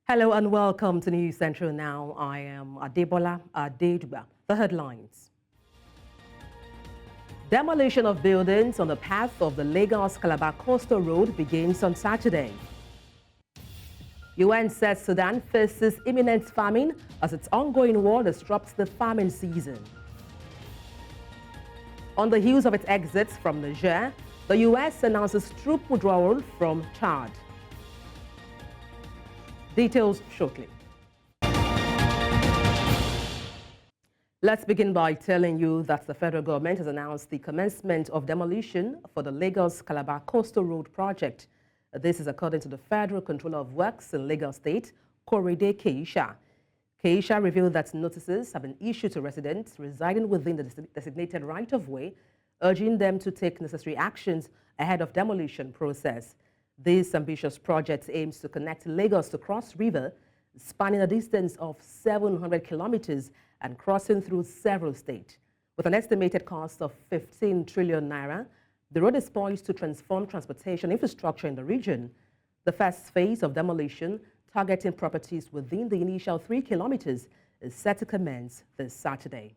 Hello and welcome to News Central Now. I am Adebola Adeduba. The headlines. Demolition of buildings on the path of the Lagos-Calabar Coastal Road begins on Saturday. UN says Sudan faces imminent famine as its ongoing war disrupts the farming season. On the heels of its exits from Niger, the US announces troop withdrawal from Chad. Details shortly. Let's begin by telling you that the federal government has announced the commencement of demolition for the Lagos-Calabar Coastal Road Project. This is according to the Federal Controller of Works in Lagos State, Korede Keisha. Keisha revealed that notices have been issued to residents residing within the designated right-of-way, urging them to take necessary actions ahead of demolition process. This ambitious project aims to connect Lagos to Cross River, spanning a distance of 700 kilometers and crossing through several states. With an estimated cost of 15 trillion naira, the road is poised to transform transportation infrastructure in the region. The first phase of demolition, targeting properties within the initial 3 kilometers, is set to commence this Saturday.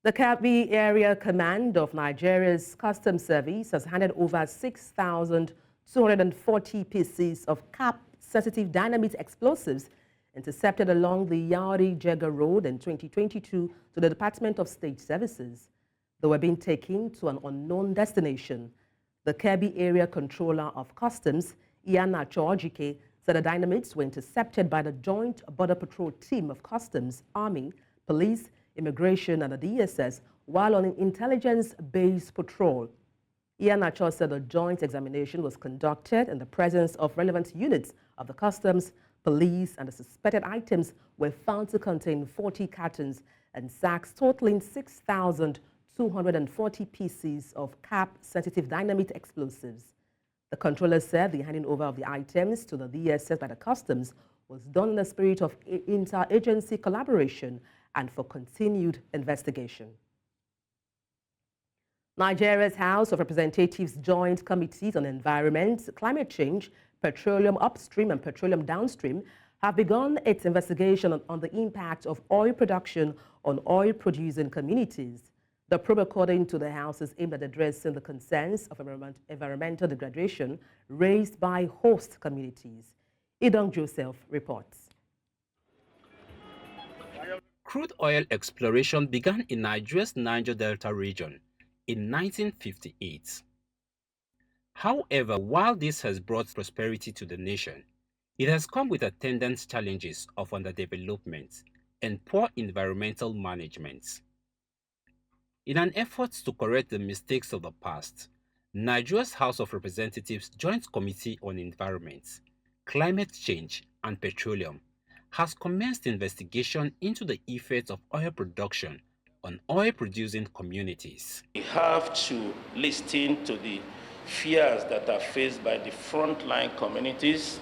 The Kebbi Area Command of Nigeria's Customs Service has handed over 6,240 pieces of cap-sensitive dynamite explosives intercepted along the Yari-Jega Road in 2022 to the Department of State Services. They were being taken to an unknown destination. The Kebbi Area Controller of Customs, Iana Chojike, said the dynamites were intercepted by the Joint Border Patrol Team of Customs, Army, Police, Immigration and the DSS while on an intelligence-based patrol. Ian Acho said a joint examination was conducted in the presence of relevant units of the customs, police, and the suspected items were found to contain 40 cartons and sacks totaling 6,240 pieces of cap-sensitive dynamite explosives. The controller said the handing over of the items to the DSS by the customs was done in a spirit of interagency collaboration and for continued investigation. Nigeria's House of Representatives Joint Committees on Environment, Climate Change, Petroleum Upstream and Petroleum Downstream have begun its investigation on the impact of oil production on oil-producing communities. The probe, according to the House, is aimed at addressing the concerns of environmental degradation raised by host communities. Idong Joseph reports. Crude oil exploration began in Nigeria's Niger Delta region in 1958. However, while this has brought prosperity to the nation, it has come with attendant challenges of underdevelopment and poor environmental management. In an effort to correct the mistakes of the past, Nigeria's House of Representatives Joint Committee on Environment, Climate Change and Petroleum has commenced investigation into the effects of oil production on oil-producing communities. We have to listen to the fears that are faced by the frontline communities,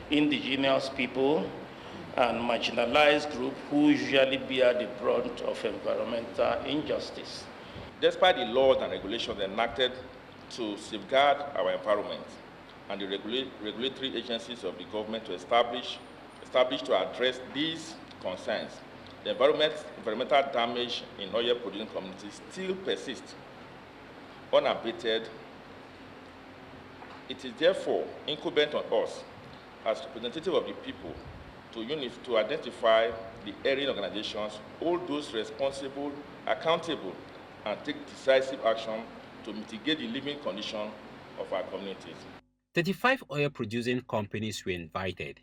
indigenous people, and marginalized groups who usually bear the brunt of environmental injustice. Despite the laws and regulations enacted to safeguard our environment and the regulatory agencies of the government to established to address these concerns, the environmental damage in oil-producing communities still persists unabated. It is therefore incumbent on us, as representatives of the people, to identify the erring organizations, hold those responsible, accountable, and take decisive action to mitigate the living condition of our communities. 35 oil-producing companies were invited.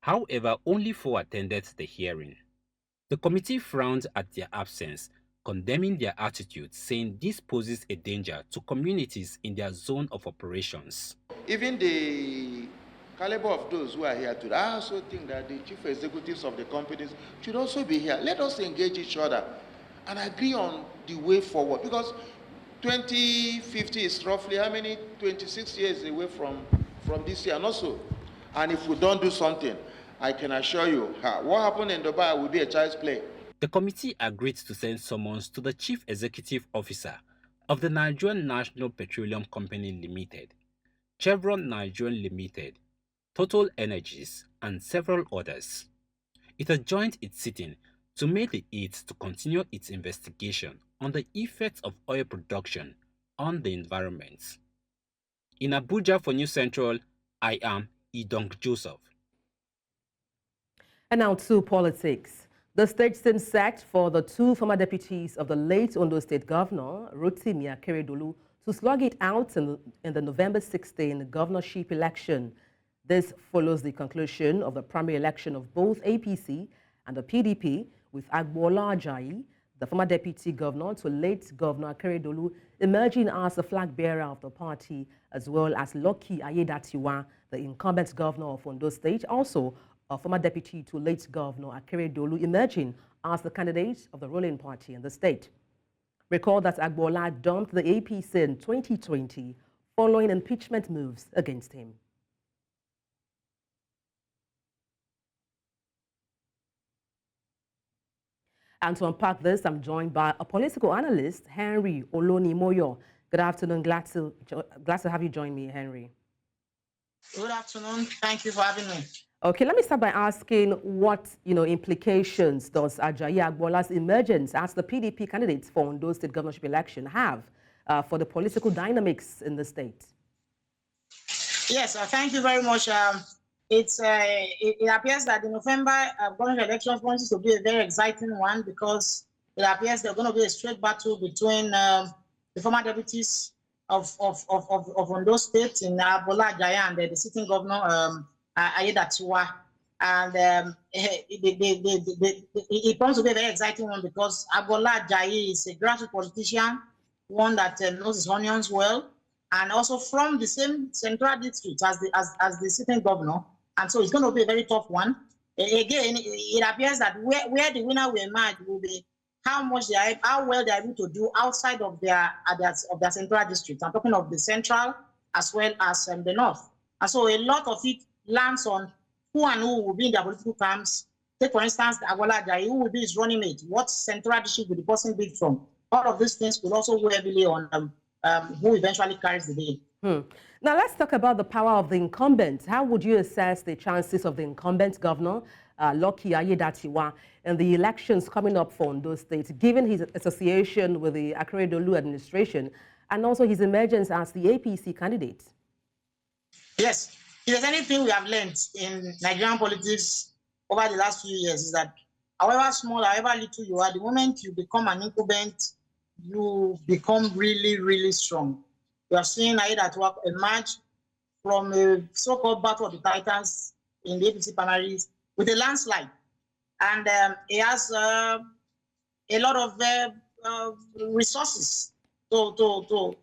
However, only 4 attended the hearing. The committee frowned at their absence, condemning their attitude, saying this poses a danger to communities in their zone of operations. Even the caliber of those who are here today, I also think that the chief executives of the companies should also be here. Let us engage each other and agree on the way forward, because 2050 is roughly how many? 26 years away from this year, and also. And if we don't do something, I can assure you, what happened in Dubai will be a child's play. The committee agreed to send summons to the chief executive officer of the Nigerian National Petroleum Company Limited, Chevron Nigerian Limited, Total Energies, and several others. It has joined its sitting to make it to continue its investigation on the effects of oil production on the environment. In Abuja for News Central, I am Idong Joseph. And now to politics. The stage seems set for the two former deputies of the late Ondo State Governor, Rotimi Akeredolu, to slug it out in the November 16 governorship election. This follows the conclusion of the primary election of both APC and the PDP, with Agboola Ajayi, the former deputy governor to late Governor Akeredolu, emerging as the flag bearer of the party, as well as Lucky Ayedatiwa, the incumbent governor of Ondo State, also a former deputy to late Governor Akeredolu, emerging as the candidate of the ruling party in the state. Recall that Agboola dumped the APC in 2020 following impeachment moves against him. And to unpack this, I'm joined by a political analyst, Henry Olonimoyo. Good afternoon. Glad to have you join me, Henry. Good afternoon. Thank you for having me. Okay, let me start by asking what implications does Ajayi Agboola's emergence as the PDP candidate for Ondo State governorship election have for the political dynamics in the state? Yes, thank you very much. It appears that the November governorship election is going to be a very exciting one because it appears there's going to be a straight battle between the former deputies of Ondo State in Agboola Ajayi and the sitting governor Ayedatiwa. And it comes to be a very exciting one because Agboola Ajayi is a grassroots politician, one that knows his onions well, and also from the same central district as the sitting governor. And so it's going to be a very tough one. Again, it appears that where the winner will emerge will be how well they are able to do outside of their central district. I'm talking of the central as well as the north. And so a lot of it lands on who and who will be in their political camps. Take, for instance, Agboola Ajayi, who will be his running mate? What central district will the person be from? All of these things will also weigh heavily on who eventually carries the day. Now, let's talk about the power of the incumbent. How would you assess the chances of the incumbent governor, Lucky Ayedatiwa, in the elections coming up for Ondo State, given his association with the Akeredolu administration and also his emergence as the APC candidate? Yes. If there's anything we have learned in Nigerian politics over the last few years is that however small, however little you are, the moment you become an incumbent, you become really, really strong. We have seen Ayedatiwa emerge from a so-called battle of the titans in the APC primaries with a landslide. And he has a lot of resources to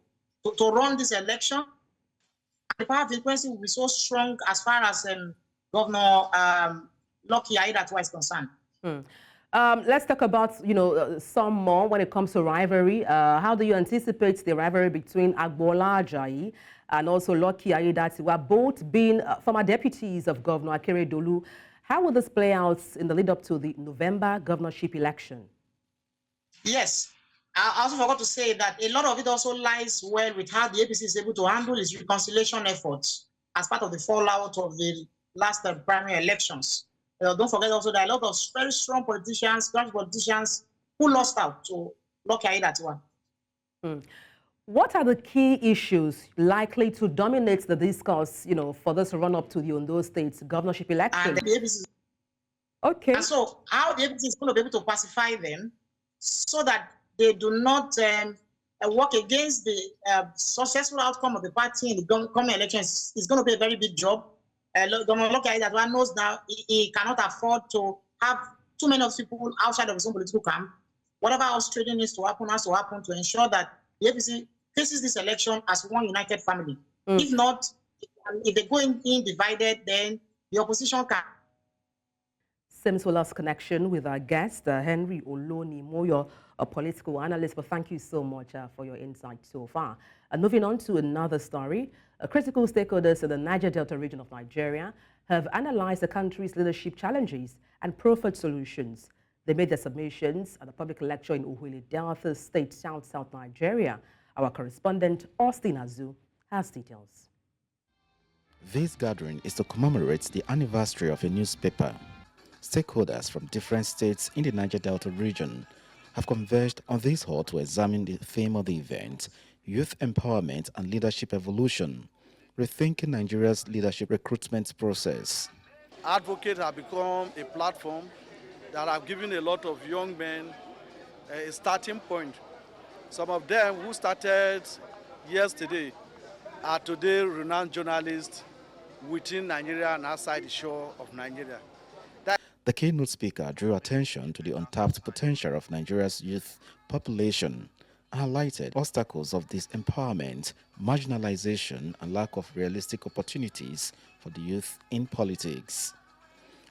run this election. The power of influence will be so strong as far as Governor Lucky Ayedatiwa is concerned. Let's talk about, some more when it comes to rivalry. How do you anticipate the rivalry between Agboola Ajayi and also Lucky Ayedatiwa, both being former deputies of Governor Akeredolu? How will this play out in the lead up to the November governorship election? Yes. I also forgot to say that a lot of it also lies well with how the APC is able to handle its reconciliation efforts as part of the fallout of the last primary elections. Don't forget also that a lot of very strong politicians, who lost out to Lucky Ayedatiwa. What are the key issues likely to dominate the discourse, for this run-up to the Ondo State governorship election? And the APC. Okay. And so how the APC is going to be able to pacify them so that they do not work against the successful outcome of the party in the coming elections is going to be a very big job. Governor Lucky Ayedatiwa knows now he cannot afford to have too many of people outside of his own political camp. Whatever else trading needs to happen has to happen to ensure that the APC faces this election as one united family. If not, if they go in divided, then the opposition can. Seems we lost connection with our guest, Henry Olonimoyo, a political analyst, but thank you so much for your insight so far. Moving on to another story, critical stakeholders in the Niger Delta region of Nigeria have analyzed the country's leadership challenges and proffered solutions. They made their submissions at a public lecture in Owerri Delta State, South Nigeria. Our correspondent, Austin Azu, has details. This gathering is to commemorate the anniversary of a newspaper. Stakeholders from different states in the Niger Delta region have converged on this hall to examine the theme of the event, Youth Empowerment and Leadership Evolution, rethinking Nigeria's leadership recruitment process. Advocates have become a platform that have given a lot of young men a starting point. Some of them who started yesterday are today renowned journalists within Nigeria and outside the shore of Nigeria. The keynote speaker drew attention to the untapped potential of Nigeria's youth population and highlighted obstacles of disempowerment, marginalization, and lack of realistic opportunities for the youth in politics.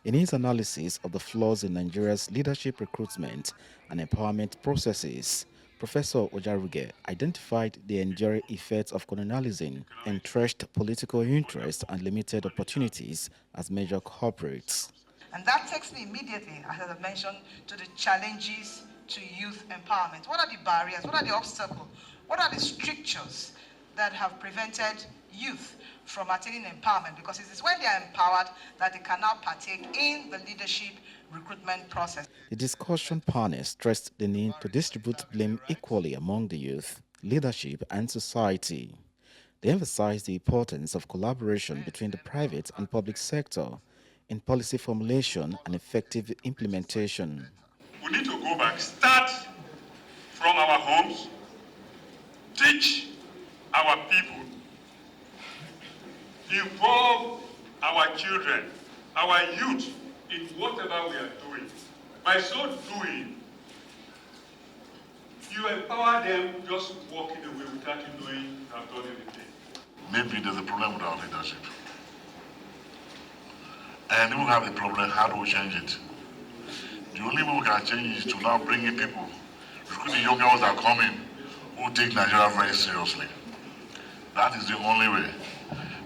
In his analysis of the flaws in Nigeria's leadership recruitment and empowerment processes, Professor Ojaruge identified the enduring effects of colonialism, entrenched political interests, and limited opportunities as major culprits. And that takes me immediately, as I mentioned, to the challenges to youth empowerment. What are the barriers? What are the obstacles? What are the strictures that have prevented youth from attaining empowerment? Because it is when they are empowered that they can now partake in the leadership recruitment process. The discussion panel stressed the need to distribute blame equally among the youth, leadership, and society. They emphasized the importance of collaboration between the private and public sector in policy formulation and effective implementation. We need to go back, start from our homes, teach our people, involve our children, our youth in whatever we are doing. By so doing, you empower them just walking away without you knowing you have done anything. Maybe there's a problem with our leadership. And if we have a problem, how do we change it? The only way we can change it is to now bring in people, recruiting young girls that come in who take Nigeria very seriously. That is the only way.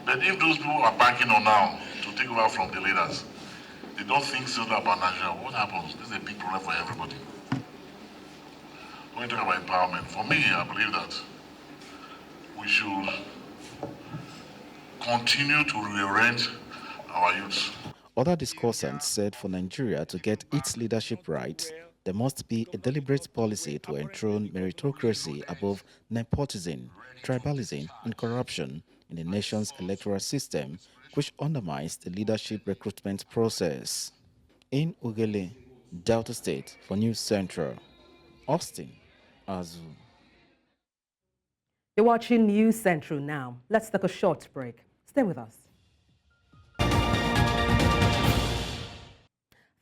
But if those people are banking on now to take over from the leaders, they don't think so about Nigeria, what happens? This is a big problem for everybody. When we talk about empowerment, for me, I believe that we should continue to rearrange our youth. Other discussants said for Nigeria to get its leadership right, there must be a deliberate policy to enthrone meritocracy above nepotism, tribalism, and corruption in the nation's electoral system, which undermines the leadership recruitment process. In Ugele, Delta State, for News Central, Austin, Azu. You're watching News Central now. Let's take a short break. Stay with us.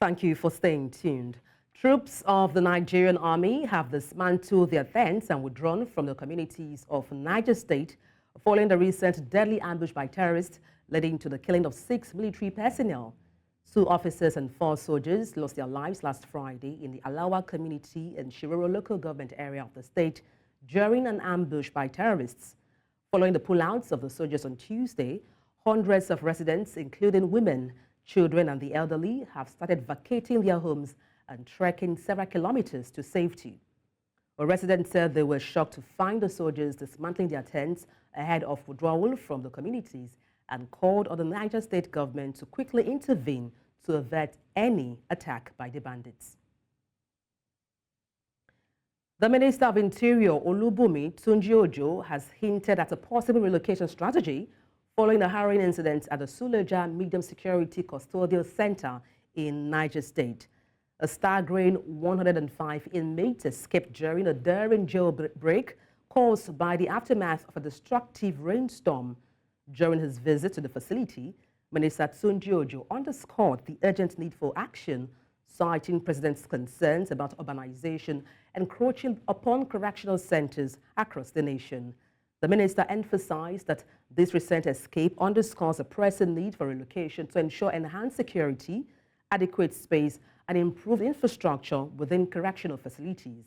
Thank you for staying tuned. Troops of the Nigerian Army have dismantled their tents and withdrawn from the communities of Niger State following the recent deadly ambush by terrorists leading to the killing of 6 military personnel. 2 officers and 4 soldiers lost their lives last Friday in the Alawa community in Shiroro local government area of the state during an ambush by terrorists. Following the pullouts of the soldiers on Tuesday, hundreds of residents, including women, children, and the elderly, have started vacating their homes and trekking several kilometers to safety. A resident said they were shocked to find the soldiers dismantling their tents ahead of withdrawal from the communities and called on the Niger State government to quickly intervene to avert any attack by the bandits. The Minister of Interior, Olubunmi Tunji-Ojo, has hinted at a possible relocation strategy following a harrowing incident at the Suleja Medium Security Custodial Center in Niger State. A staggering 105 inmates escaped during a daring jailbreak caused by the aftermath of a destructive rainstorm. During his visit to the facility, Minister Tunji-Ojo underscored the urgent need for action, citing President's concerns about urbanization encroaching upon correctional centers across the nation. The minister emphasized that this recent escape underscores a pressing need for relocation to ensure enhanced security, adequate space, and improved infrastructure within correctional facilities.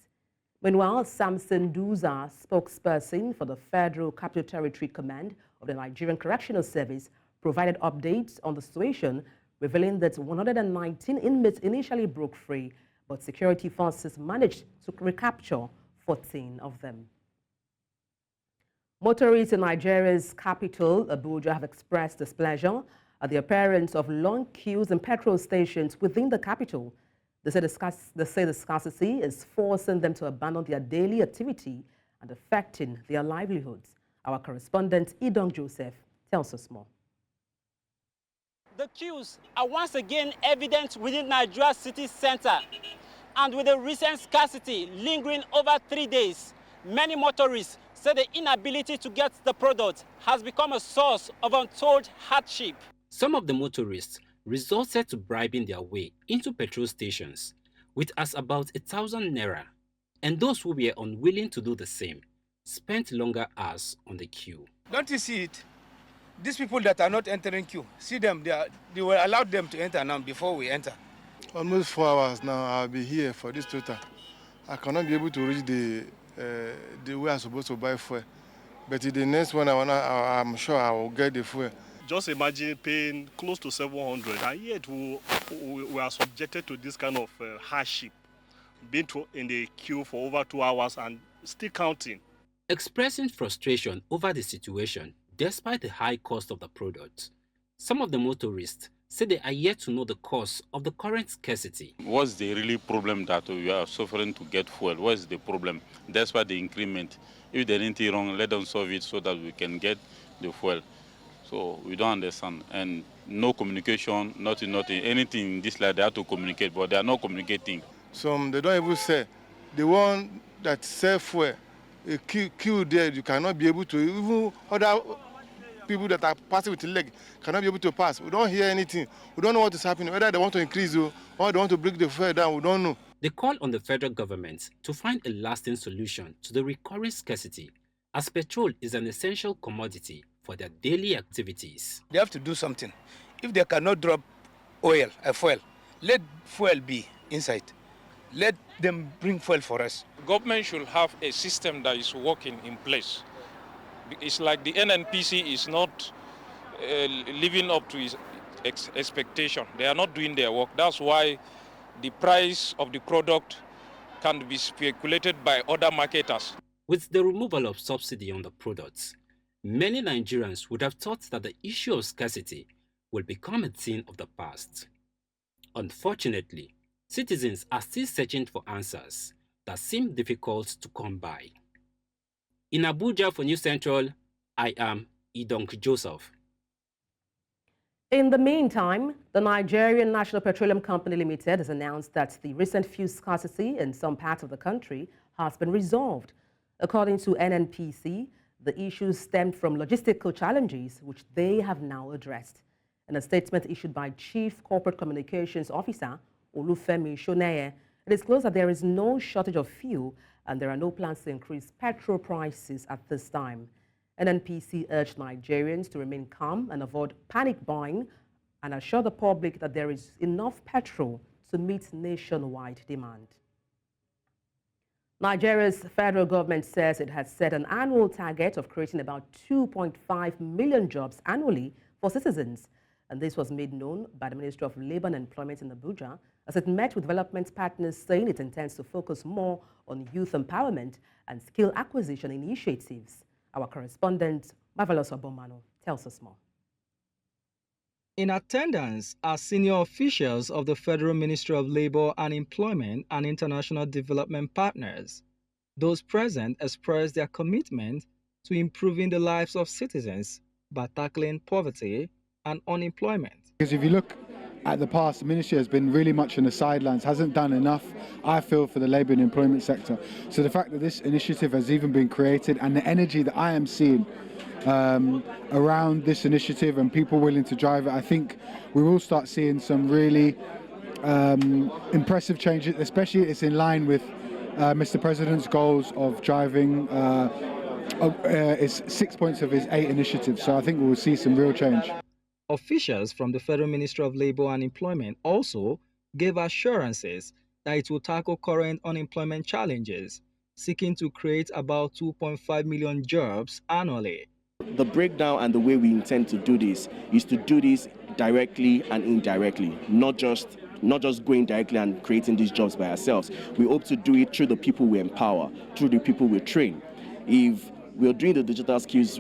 Meanwhile, Samson Duza, spokesperson for the Federal Capital Territory Command of the Nigerian Correctional Service, provided updates on the situation, revealing that 119 inmates initially broke free, but security forces managed to recapture 14 of them. Motorists in Nigeria's capital, Abuja, have expressed displeasure at the appearance of long queues in petrol stations within the capital. They say the scarcity is forcing them to abandon their daily activity and affecting their livelihoods. Our correspondent, Idong Joseph, tells us more. The queues are once again evident within Nigeria's city center. And with the recent scarcity lingering over 3 days, many motorists say the inability to get the product has become a source of untold hardship. Some of the motorists resorted to bribing their way into petrol stations with as about 1,000 naira, and those who were unwilling to do the same spent longer hours on the queue. Don't you see it? These people that are not entering queue, see them, they were allowed them to enter now before we enter. Almost 4 hours now, I'll be here for this total. I cannot be able to reach the way I'm supposed to buy fuel. But in the next one, I'm sure I will get the fuel. Just imagine paying close to 700, and yet we are subjected to this kind of hardship, being in the queue for over 2 hours and still counting. Expressing frustration over the situation, despite the high cost of the product, some of the motorists say they are yet to know the cause of the current scarcity. What's the really problem that we are suffering to get fuel? What is the problem? That's why the increment. If there's anything wrong, let them solve it so that we can get the fuel. So we don't understand. And no communication, nothing, anything in this like they have to communicate, but they are not communicating. Some, they don't even say. The one that sell fuel, a queue there, you cannot be able to, even other people that are passing with the leg cannot be able to pass. We don't hear anything. We don't know what is happening, whether they want to increase or they want to break the fuel down, we don't know. They call on the federal government to find a lasting solution to the recurring scarcity, as petrol is an essential commodity for their daily activities. They have to do something. If they cannot drop fuel, let fuel be inside. Let them bring fuel for us. Government should have a system that is working in place. It's like the NNPC is not living up to its expectation. They are not doing their work. That's why the price of the product can be speculated by other marketers. With the removal of subsidy on the products, many Nigerians would have thought that the issue of scarcity will become a thing of the past. Unfortunately, citizens are still searching for answers that seem difficult to come by. In Abuja for News Central, I am Idong Joseph. In the meantime, the Nigerian National Petroleum Company Limited has announced that the recent fuel scarcity in some parts of the country has been resolved. According to NNPC, the issues stemmed from logistical challenges, which they have now addressed. In a statement issued by Chief Corporate Communications Officer Olufemi Shoneye, it disclosed that there is no shortage of fuel and there are no plans to increase petrol prices at this time. NNPC urged Nigerians to remain calm and avoid panic buying and assure the public that there is enough petrol to meet nationwide demand. Nigeria's federal government says it has set an annual target of creating about 2.5 million jobs annually for citizens. And this was made known by the Ministry of Labour and Employment in Abuja as it met with development partners, saying it intends to focus more on youth empowerment and skill acquisition initiatives. Our correspondent, Marvelous Obomano, tells us more. In attendance are senior officials of the Federal Ministry of Labour and Employment and international development partners. Those present expressed their commitment to improving the lives of citizens by tackling poverty and unemployment. Because if you look at the past, the ministry has been really much on the sidelines, hasn't done enough, I feel, for the labour and employment sector. So the fact that this initiative has even been created and the energy that I am seeing around this initiative and people willing to drive it, I think we will start seeing some really impressive changes, especially it's in line with Mr. President's goals of driving it's 6 points of his 8 initiatives. So I think we will see some real change. Officials from the Federal Ministry of Labour and Employment also gave assurances that it will tackle current unemployment challenges, seeking to create about 2.5 million jobs annually. The breakdown and the way we intend to do this is to do this directly and indirectly, not just going directly and creating these jobs by ourselves. We hope to do it through the people we empower, through the people we train. If we are doing the digital skills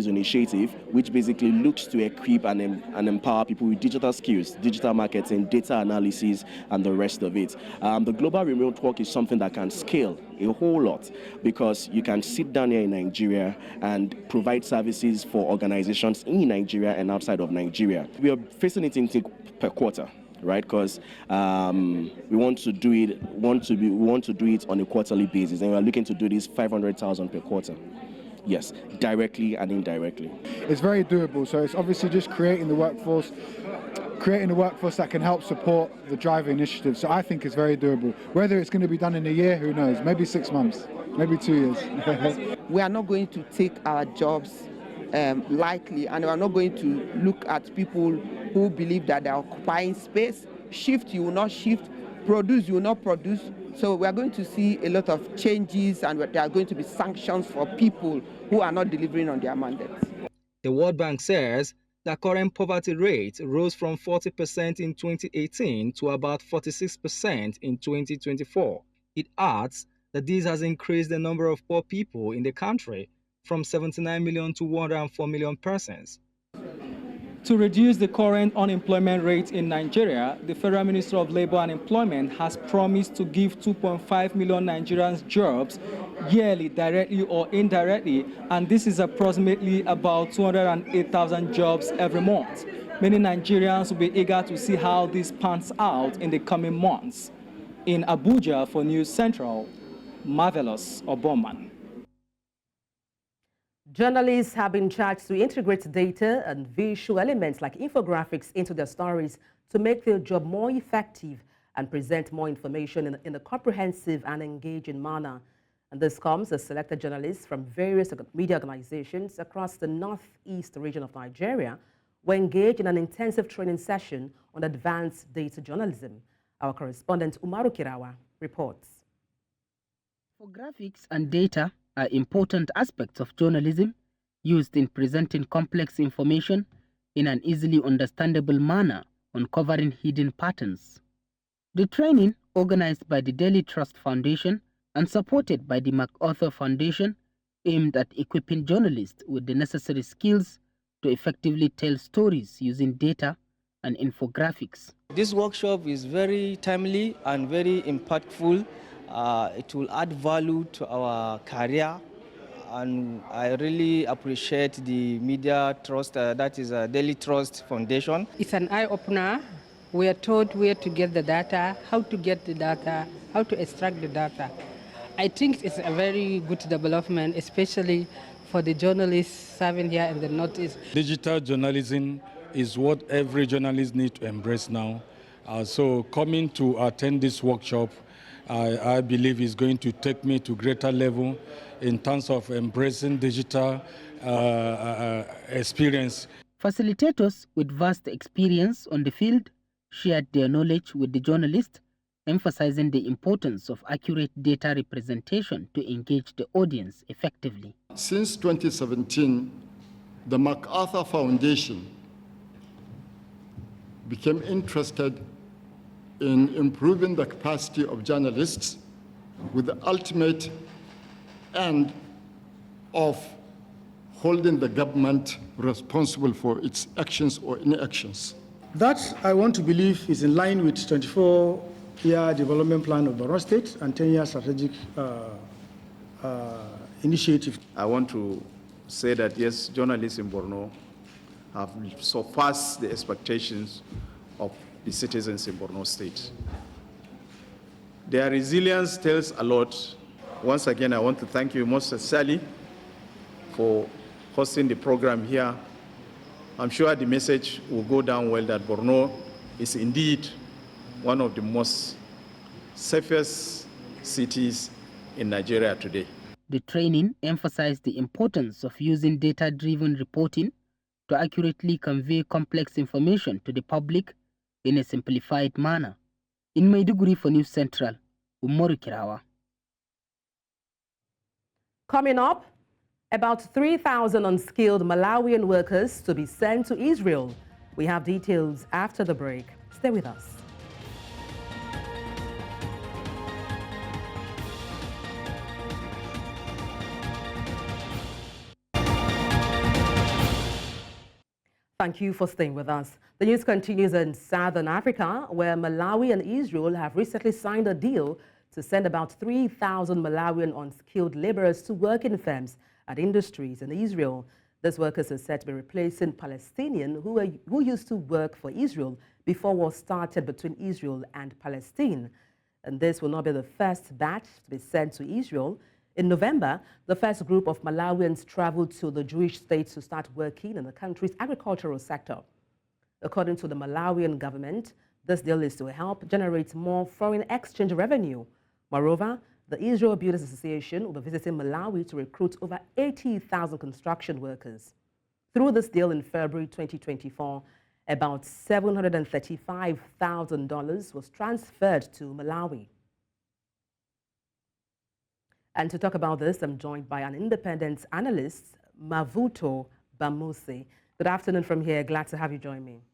initiative, which basically looks to equip and empower people with digital skills, digital marketing, data analysis, and the rest of it. The global remote work is something that can scale a whole lot, because you can sit down here in Nigeria and provide services for organizations in Nigeria and outside of Nigeria. We are facing it in per quarter, right? Because we want to do it on a quarterly basis, and we are looking to do this 500,000 per quarter. Yes, directly and indirectly. It's very doable, so it's obviously just creating the workforce that can help support the driver initiative. So I think it's very doable. Whether it's going to be done in a year, who knows? Maybe 6 months, maybe 2 years. We are not going to take our jobs lightly, and we are not going to look at people who believe that they are occupying space. Shift, you will not shift. Produce, you will not produce. So we are going to see a lot of changes, and there are going to be sanctions for people who are not delivering on their mandates. The World Bank says the current poverty rate rose from 40% in 2018 to about 46% in 2024. It adds that this has increased the number of poor people in the country from 79 million to 104 million persons. To reduce the current unemployment rate in Nigeria, the Federal Ministry of Labor and Employment has promised to give 2.5 million Nigerians jobs yearly, directly or indirectly, and this is approximately about 208,000 jobs every month. Many Nigerians will be eager to see how this pans out in the coming months. In Abuja for News Central, Marvelous Oboman. Journalists have been charged to integrate data and visual elements like infographics into their stories to make their job more effective and present more information in a comprehensive and engaging manner. And this comes as selected journalists from various media organizations across the northeast region of Nigeria were engaged in an intensive training session on advanced data journalism. Our correspondent Umaru Kirawa reports. Infographics and data are important aspects of journalism used in presenting complex information in an easily understandable manner, uncovering hidden patterns. The training, organized by the Daily Trust Foundation and supported by the MacArthur Foundation, aimed at equipping journalists with the necessary skills to effectively tell stories using data and infographics. This workshop is very timely and very impactful. It will add value to our career, and I really appreciate the Media Trust, that is Daily Trust Foundation. It's an eye-opener. We are taught where to get the data, how to get the data, how to extract the data. I think it's a very good development, especially for the journalists serving here in the Northeast. Digital journalism is what every journalist needs to embrace now. So coming to attend this workshop, I believe is going to take me to greater level in terms of embracing digital experience. Facilitators with vast experience on the field shared their knowledge with the journalists, emphasizing the importance of accurate data representation to engage the audience effectively. Since 2017, the MacArthur Foundation became interested in improving the capacity of journalists with the ultimate end of holding the government responsible for its actions or inactions. That, I want to believe, is in line with 24-year development plan of Borno State and 10-year strategic initiative. I want to say that, yes, journalists in Borno have surpassed the expectations of the citizens in Borno State. Their resilience tells a lot. Once again, I want to thank you most sincerely for hosting the program here. I'm sure the message will go down well that Borno is indeed one of the most safest cities in Nigeria today. The training emphasized the importance of using data-driven reporting to accurately convey complex information to the public in a simplified manner. In Maiduguri for News Central, Umaru Kirawa. Coming up, about 3,000 unskilled Malawian workers to be sent to Israel. We have details after the break. Stay with us. Thank you for staying with us. The news continues in Southern Africa, where Malawi and Israel have recently signed a deal to send about 3,000 Malawian unskilled laborers to work in firms and industries in Israel. These workers are said to be replacing Palestinians who used to work for Israel before war started between Israel and Palestine. And this will not be the first batch to be sent to Israel. In November, the first group of Malawians traveled to the Jewish state to start working in the country's agricultural sector. According to the Malawian government, this deal is to help generate more foreign exchange revenue. Moreover, the Israel Builders Association will be visiting Malawi to recruit over 80,000 construction workers. Through this deal in February 2024, about $735,000 was transferred to Malawi. And to talk about this, I'm joined by an independent analyst, Mavuto Bamuse. Good afternoon from here. Glad to have you join me.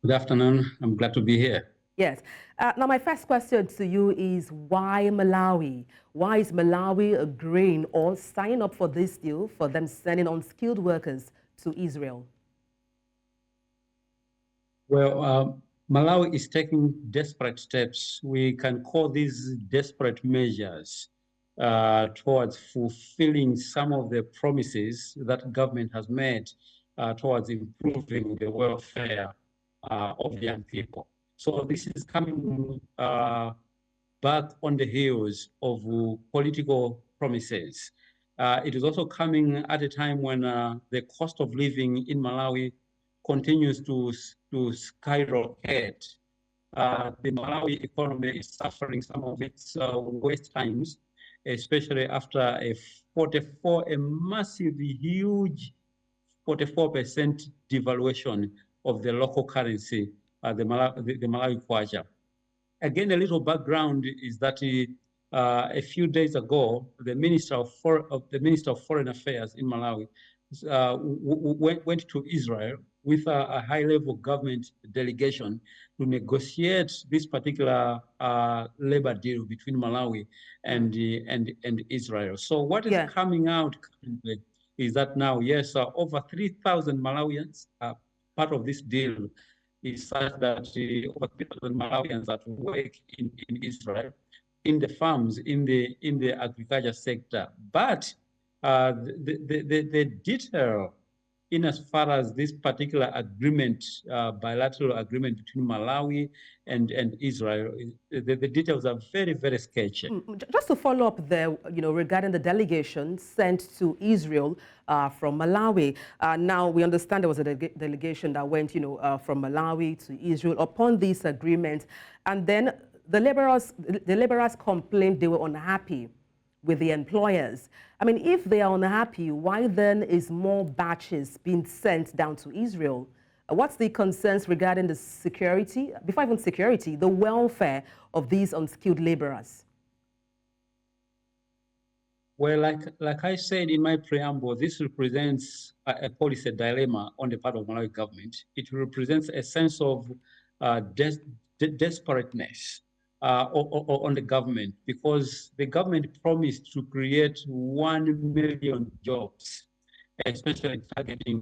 Good afternoon. I'm glad to be here. Yes. Now, my first question to you is why Malawi? Why is Malawi agreeing or signing up for this deal for them sending unskilled workers to Israel? Well, Malawi is taking desperate steps. We can call these desperate measures towards fulfilling some of the promises that government has made towards improving the welfare of young people. So this is coming back on the heels of political promises. It is also coming at a time when the cost of living in Malawi continues to skyrocket. The Malawi economy is suffering some of its worst times, especially after a massive, huge 44% devaluation of the local currency, the Malawi kwacha. Again, a little background is that a few days ago, the Minister of Foreign Affairs in Malawi went to Israel with a high-level government delegation to negotiate this particular labor deal between Malawi and Israel. So what is coming out currently is that now, yes, over 3,000 Malawians are part of this deal. Is such that over 3,000 Malawians that work in Israel, in the farms, in the agriculture sector. But the detail in as far as this particular agreement, bilateral agreement between Malawi and Israel, the details are very, very sketchy. Just to follow up there, regarding the delegation sent to Israel from Malawi. Now, we understand there was a delegation that went, from Malawi to Israel upon this agreement. And then the laborers complained they were unhappy with the employers. I mean, if they are unhappy, why then is more batches being sent down to Israel? What's the concerns regarding the security, before even security, the welfare of these unskilled laborers? Well, like I said in my preamble, this represents a policy dilemma on the part of Malawi government. It represents a sense of desperateness on the government, because the government promised to create 1 million jobs, especially targeting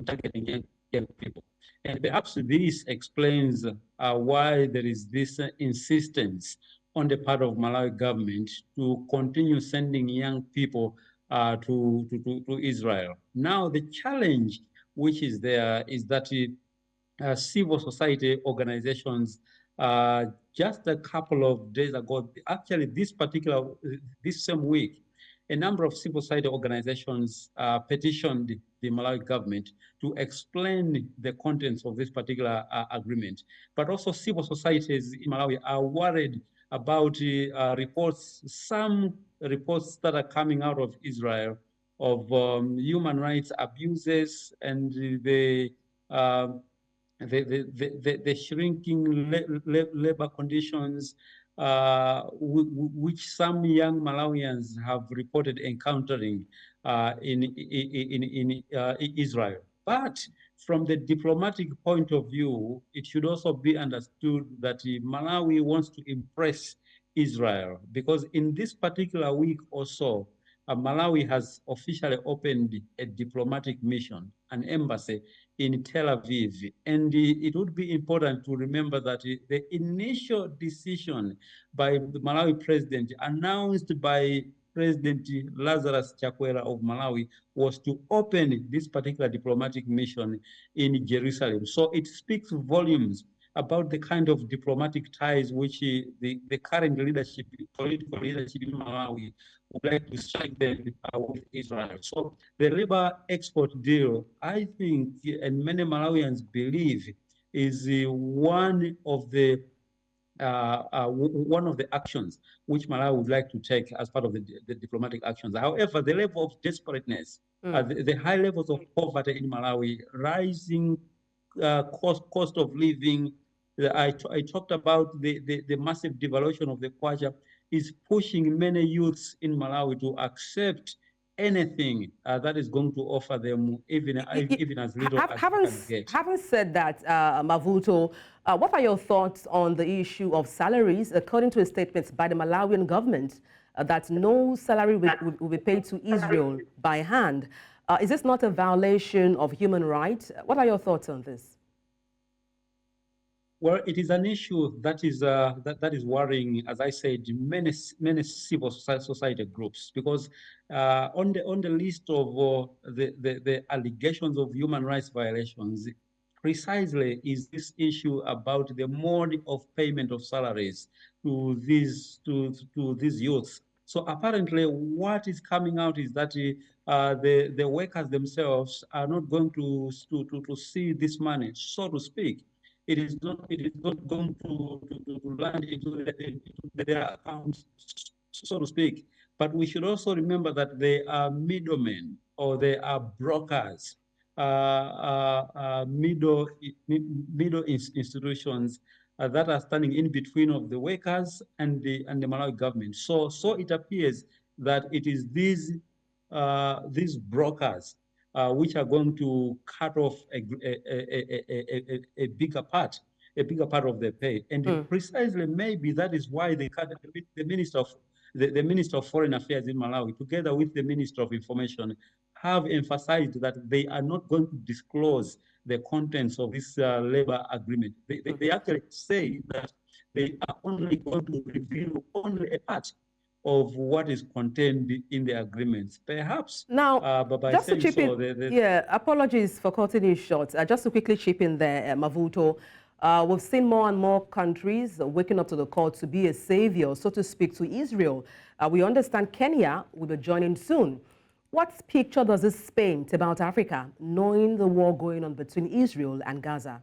young people. And perhaps this explains why there is this insistence on the part of Malawi government to continue sending young people to Israel. Now, the challenge which is there is that civil society organizations, just a couple of days ago, actually this same week, a number of civil society organizations petitioned the Malawi government to explain the contents of this particular agreement. But also civil societies in Malawi are worried about some reports that are coming out of Israel of human rights abuses and the shrinking labor conditions which some young Malawians have reported encountering in Israel. But from the diplomatic point of view, it should also be understood that Malawi wants to impress Israel, because in this particular week or so, Malawi has officially opened a diplomatic mission, an embassy in Tel Aviv. And it would be important to remember that the initial decision by the Malawi president, announced by President Lazarus Chakwera of Malawi, was to open this particular diplomatic mission in Jerusalem. So it speaks volumes about the kind of diplomatic ties which the current leadership, political leadership in Malawi would like to strengthen with Israel. So the labor export deal, I think, and many Malawians believe, is one of the actions which Malawi would like to take as part of the diplomatic actions. However, the level of desperateness, the high levels of poverty in Malawi, rising cost of living, I talked about the massive devaluation of the kwacha, is pushing many youths in Malawi to accept anything that is going to offer them even as little as they can get. Having said that, Mavuto, what are your thoughts on the issue of salaries? According to a statement by the Malawian government, that no salary will be paid to Israel by hand. Is this not a violation of human rights? What are your thoughts on this? Well, it is an issue that is worrying, as I said, many civil society groups, because on the list of the allegations of human rights violations, precisely is this issue about the mode of payment of salaries to these youths. So apparently, what is coming out is that the workers themselves are not going to see this money, so to speak. It is not going to land into their accounts, so to speak. But we should also remember that they are middlemen, or they are brokers, middle institutions that are standing in between of the workers and the Malawi government. So it appears that it is these brokers which are going to cut off a bigger part of their pay, and precisely maybe that is why they cut the Minister of Foreign Affairs in Malawi, together with the Minister of Information, have emphasized that they are not going to disclose the contents of this labor agreement. They actually say that they are only going to reveal only a part of what is contained in the agreements. Perhaps now, but just to chip in, apologies for cutting you short. Just to quickly chip in there, Mavuto, we've seen more and more countries waking up to the call to be a savior, so to speak, to Israel. We understand Kenya will be joining soon. What picture does this paint about Africa, knowing the war going on between Israel and Gaza?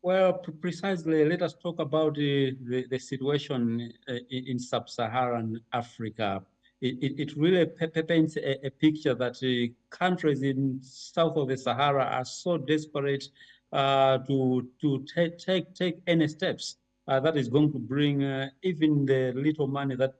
Well, precisely, let us talk about the situation in sub-Saharan Africa. It really paints a picture that countries in south of the Sahara are so desperate to take any steps that is going to bring even the little money that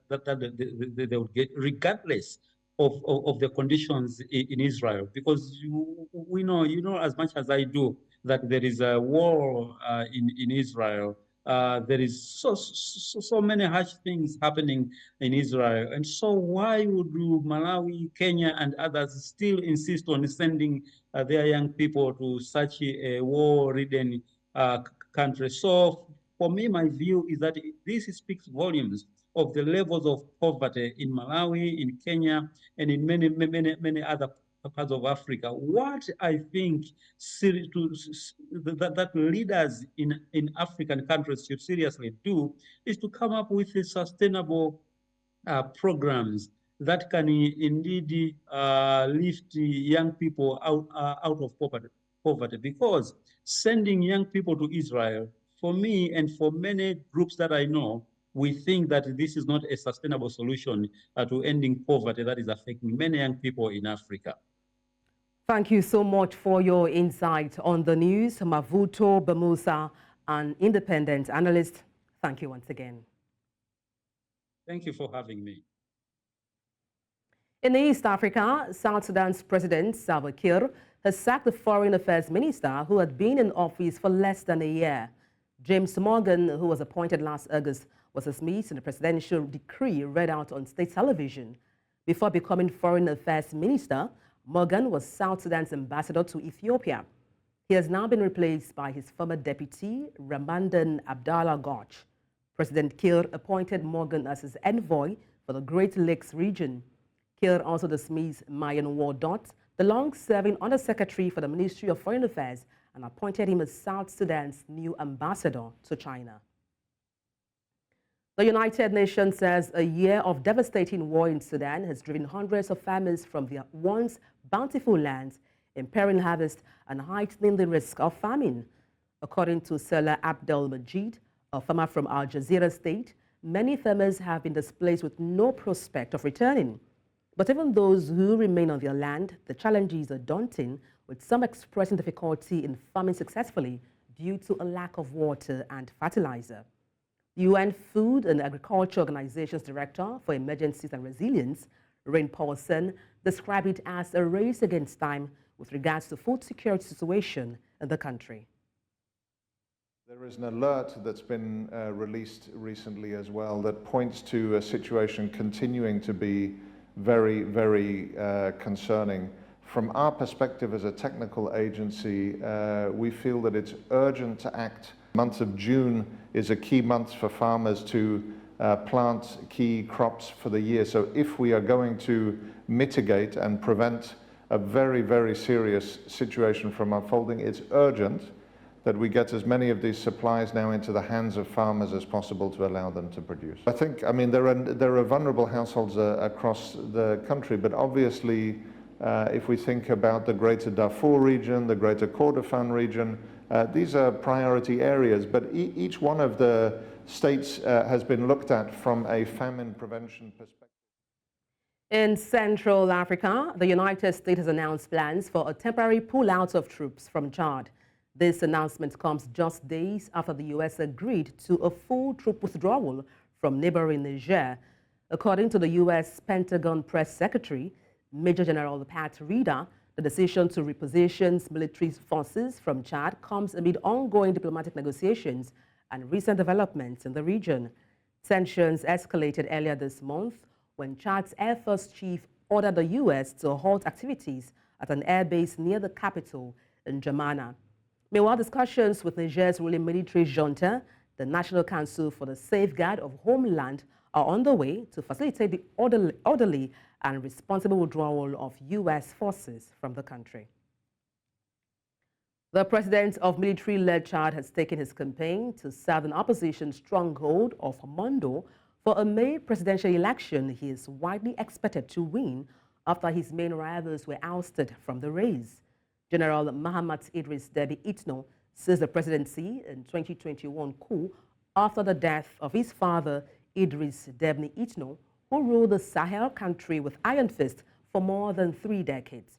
they would get, regardless of the conditions in Israel. Because you know as much as I do, that there is a war in Israel. There is so many harsh things happening in Israel. And so why would Malawi, Kenya, and others still insist on sending their young people to such a war-ridden country? So for me, my view is that this speaks volumes of the levels of poverty in Malawi, in Kenya, and in many other parts of Africa. What I think that leaders in African countries should seriously do is to come up with sustainable programs that can indeed lift young people out of poverty. Because sending young people to Israel, for me and for many groups that I know, we think that this is not a sustainable solution to ending poverty that is affecting many young people in Africa. Thank you so much for your insight on the news. Mavuto Bemusa, an independent analyst. Thank you once again. Thank you for having me. In East Africa, South Sudan's President Salva Kiir has sacked the Foreign Affairs Minister who had been in office for less than a year. James Morgan, who was appointed last August, was dismissed in a presidential decree read out on state television. Before becoming Foreign Affairs Minister, Morgan was South Sudan's ambassador to Ethiopia. He has now been replaced by his former deputy, Ramadan Abdallah Gauch. President Kiir appointed Morgan as his envoy for the Great Lakes region. Kiir also dismissed Mayan Wardot, the long-serving undersecretary for the Ministry of Foreign Affairs, and appointed him as South Sudan's new ambassador to China. The United Nations says a year of devastating war in Sudan has driven hundreds of farmers from their once bountiful lands, impairing harvest and heightening the risk of famine. According to Salah Abdel Majid, a farmer from Al Jazeera state, many farmers have been displaced with no prospect of returning. But even those who remain on their land, the challenges are daunting, with some expressing difficulty in farming successfully due to a lack of water and fertilizer. The UN Food and Agriculture Organization's Director for Emergencies and Resilience, Rain Paulson, described it as a race against time with regards to food security situation in the country. There is an alert that's been released recently as well that points to a situation continuing to be very, very concerning. From our perspective as a technical agency, we feel that it's urgent to act. The month of June is a key month for farmers to plant key crops for the year. So if we are going to mitigate and prevent a very, very serious situation from unfolding, it's urgent that we get as many of these supplies now into the hands of farmers as possible to allow them to produce. I mean, there are vulnerable households across the country, but obviously, if we think about the greater Darfur region, the greater Kordofan region, these are priority areas, but each one of the states has been looked at from a famine prevention perspective. In Central Africa, the United States has announced plans for a temporary pull-out of troops from Chad. This announcement comes just days after the U.S. agreed to a full troop withdrawal from neighboring Niger. According to the U.S. Pentagon Press Secretary, Major General Pat Ryder, the decision to reposition military forces from Chad comes amid ongoing diplomatic negotiations and recent developments in the region. Tensions escalated earlier this month when Chad's Air Force chief ordered the U.S. to halt activities at an airbase near the capital in N'Djamena. Meanwhile, discussions with Niger's ruling military junta, the National Council for the Safeguard of Homeland, are on the way to facilitate the orderly and responsible withdrawal of U.S. forces from the country. The president of military-led Chad has taken his campaign to southern opposition stronghold of Mondo for a May presidential election he is widely expected to win after his main rivals were ousted from the race. General Mahamat Idris Deby Itno seized the presidency in 2021 coup after the death of his father, Idris Deby Itno, who ruled the Sahel country with iron fist for more than 3 decades.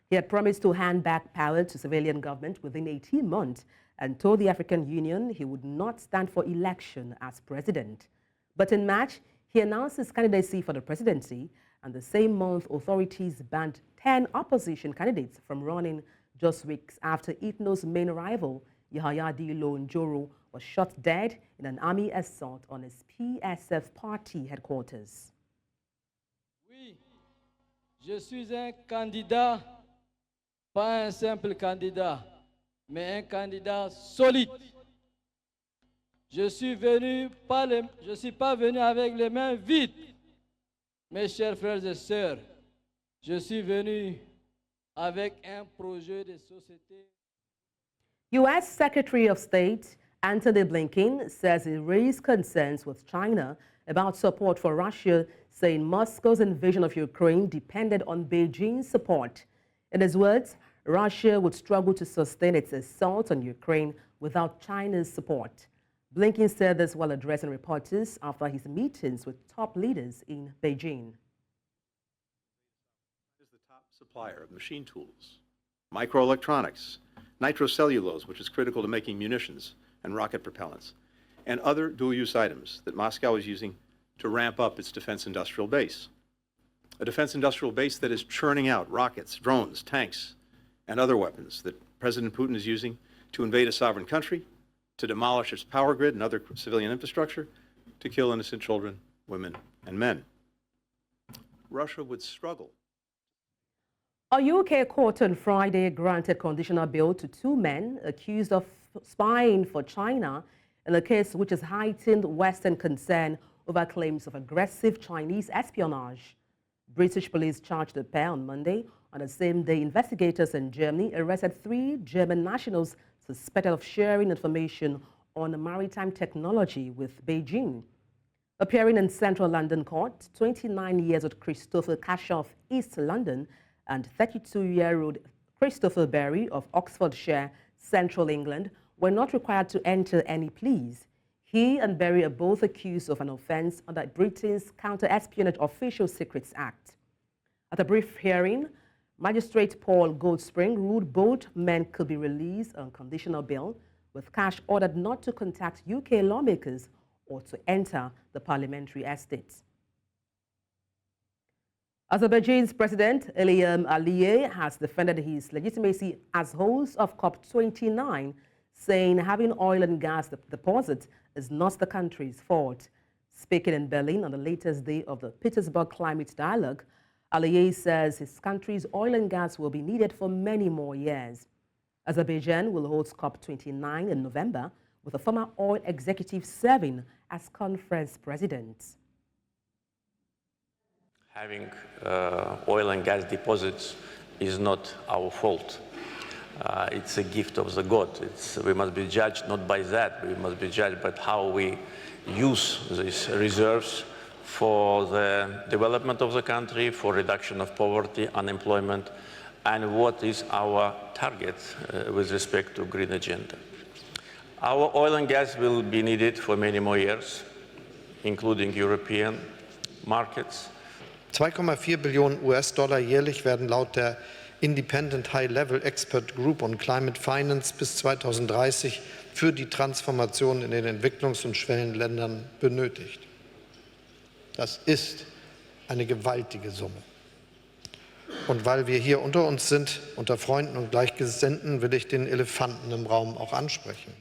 He had promised to hand back power to civilian government within 18 months and told the African Union he would not stand for election as president. But in March, he announced his candidacy for the presidency, and the same month, authorities banned 10 opposition candidates from running just weeks after Itno's main rival, Yahya Dillo Njoro, was shot dead in an army assault on his PSF party headquarters. Oui, je suis un candidat, pas un simple candidat, mais un candidat solide. Je suis pas venu avec les mains vides, mes chers frères et sœurs. Je suis venu avec un projet de société. U.S. Secretary of State Antony Blinken says he raised concerns with China about support for Russia, saying Moscow's invasion of Ukraine depended on Beijing's support. In his words, Russia would struggle to sustain its assault on Ukraine without China's support. Blinken said this while addressing reporters after his meetings with top leaders in Beijing. Is the top supplier of machine tools, microelectronics, nitrocellulose, which is critical to making munitions and rocket propellants, and other dual-use items that Moscow is using to ramp up its defense industrial base. A defense industrial base that is churning out rockets, drones, tanks, and other weapons that President Putin is using to invade a sovereign country, to demolish its power grid and other civilian infrastructure, to kill innocent children, women, and men. Russia would struggle. A UK court on Friday granted conditional bail to 2 men accused of spying for China in a case which has heightened Western concern over claims of aggressive Chinese espionage. British police charged the pair on Monday. On the same day, investigators in Germany arrested 3 German nationals suspected of sharing information on maritime technology with Beijing. Appearing in central London court, 29-year-old Christopher Keisha of East London and 32-year-old Christopher Berry of Oxfordshire, Central England, were not required to enter any pleas. He and Berry are both accused of an offence under Britain's Counter-Espionage Official Secrets Act. At a brief hearing, Magistrate Paul Goldspring ruled both men could be released on conditional bail, with Cash ordered not to contact UK lawmakers or to enter the parliamentary estate. Azerbaijan's President Ilham Aliyev has defended his legitimacy as host of COP29, saying having oil and gas deposits is not the country's fault. Speaking in Berlin on the latest day of the Petersburg Climate Dialogue, Aliyev says his country's oil and gas will be needed for many more years. Azerbaijan will host COP29 in November, with a former oil executive serving as conference president. Having oil and gas deposits is not our fault. It's a gift of the God. We must be judged not by that. We must be judged by how we use these reserves for the development of the country, for reduction of poverty, unemployment, and what is our target with respect to green agenda. Our oil and gas will be needed for many more years, including European markets. 2,4 Billionen US-Dollar jährlich werden laut der Independent High-Level Expert Group on Climate Finance bis 2030 für die Transformation in den Entwicklungs- und Schwellenländern benötigt. Das ist eine gewaltige Summe. Und weil wir hier unter uns sind, unter Freunden und Gleichgesinnten, will ich den Elefanten im Raum auch ansprechen.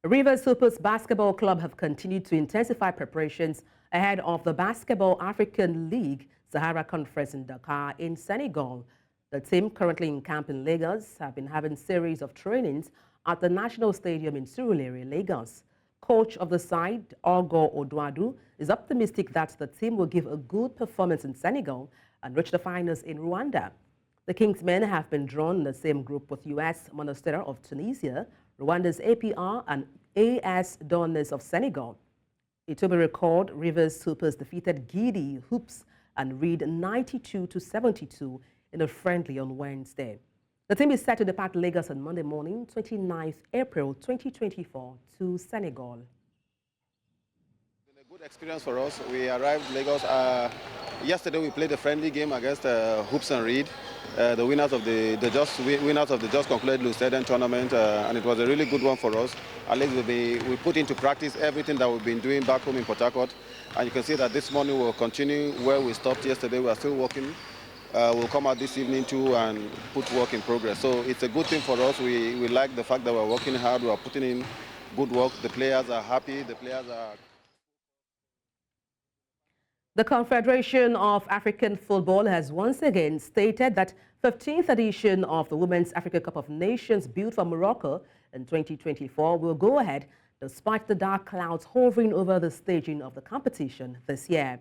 Rivers Supers Basketball Club have continued to intensify preparations ahead of the Basketball African League Sahara Conference in Dakar in Senegal. The team, currently in camp in Lagos, have been having a series of trainings at the National Stadium in Surulere, Lagos. Coach of the side, Ogo Oduadu, is optimistic that the team will give a good performance in Senegal and reach the finals in Rwanda. The Kingsmen have been drawn in the same group with US Monastir of Tunisia, Rwanda's APR and AS Douanes of Senegal. It will be recalled Rivers Supers defeated Guinea Hoops and Reed 92-72 in a friendly on Wednesday. The team is set to depart Lagos on Monday morning, 29th April 2024, to Senegal. It's been a good experience for us. We arrived Lagos. Yesterday we played a friendly game against Hoops and Reed, the winners of the just concluded Lucerne tournament, and it was a really good one for us. At least we put into practice everything that we've been doing back home in Port Harcourt, and you can see that this morning we'll continue where we stopped yesterday. We are still working. We'll come out this evening too and put work in progress. So it's a good thing for us. We like the fact that we're working hard. We are putting in good work. The players are happy. The players are. The Confederation of African Football has once again stated that 15th edition of the Women's Africa Cup of Nations built for Morocco in 2024 will go ahead despite the dark clouds hovering over the staging of the competition this year.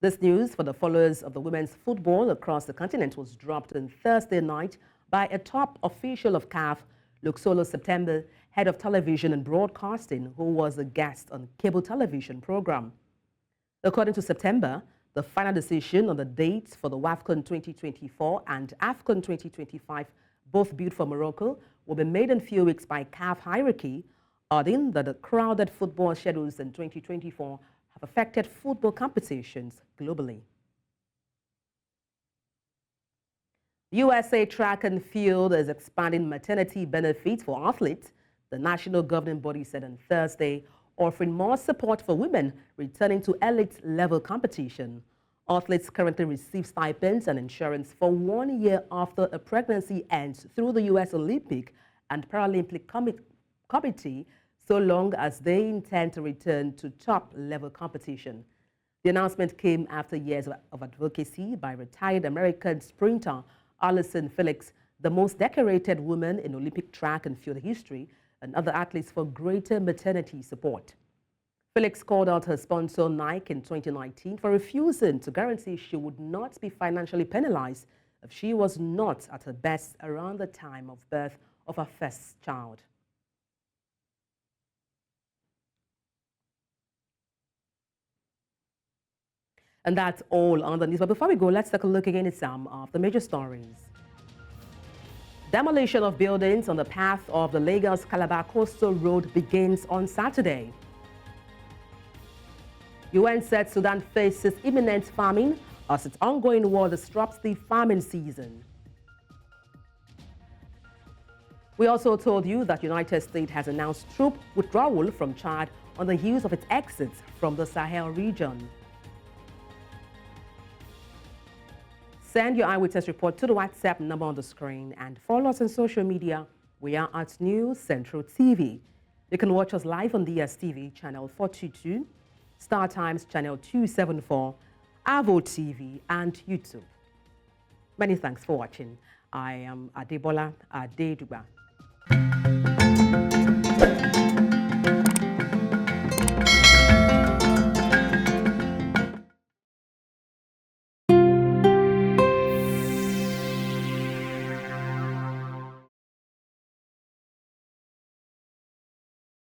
This news for the followers of the women's football across the continent was dropped on Thursday night by a top official of CAF, Luxolo September, head of television and broadcasting, who was a guest on cable television program. According to September, the final decision on the dates for the WAFCON 2024 and AFCON 2025, both built for Morocco, will be made in a few weeks by CAF hierarchy, adding that the crowded football schedules in 2024 have affected football competitions globally. USA Track and Field is expanding maternity benefits for athletes, the national governing body said on Thursday, offering more support for women returning to elite-level competition. Athletes currently receive stipends and insurance for 1 year after a pregnancy ends through the U.S. Olympic and Paralympic Committee so long as they intend to return to top-level competition. The announcement came after years of advocacy by retired American sprinter Allyson Felix, the most decorated woman in Olympic track and field history, and other athletes for greater maternity support. Felix called out her sponsor Nike in 2019 for refusing to guarantee she would not be financially penalized if she was not at her best around the time of birth of her first child. And that's all on the news. But before we go, let's take a look again at some of the major stories. Demolition of buildings on the path of the Lagos-Calabar Coastal Road begins on Saturday. UN said Sudan faces imminent famine as its ongoing war disrupts the farming season. We also told you that United States has announced troop withdrawal from Chad on the heels of its exits from the Sahel region. Send your eyewitness report to the WhatsApp number on the screen and follow us on social media. We are at News Central TV. You can watch us live on DSTV channel 422, Star Times channel 274, Avo TV and YouTube. Many thanks for watching. I am Adebola Adeduba.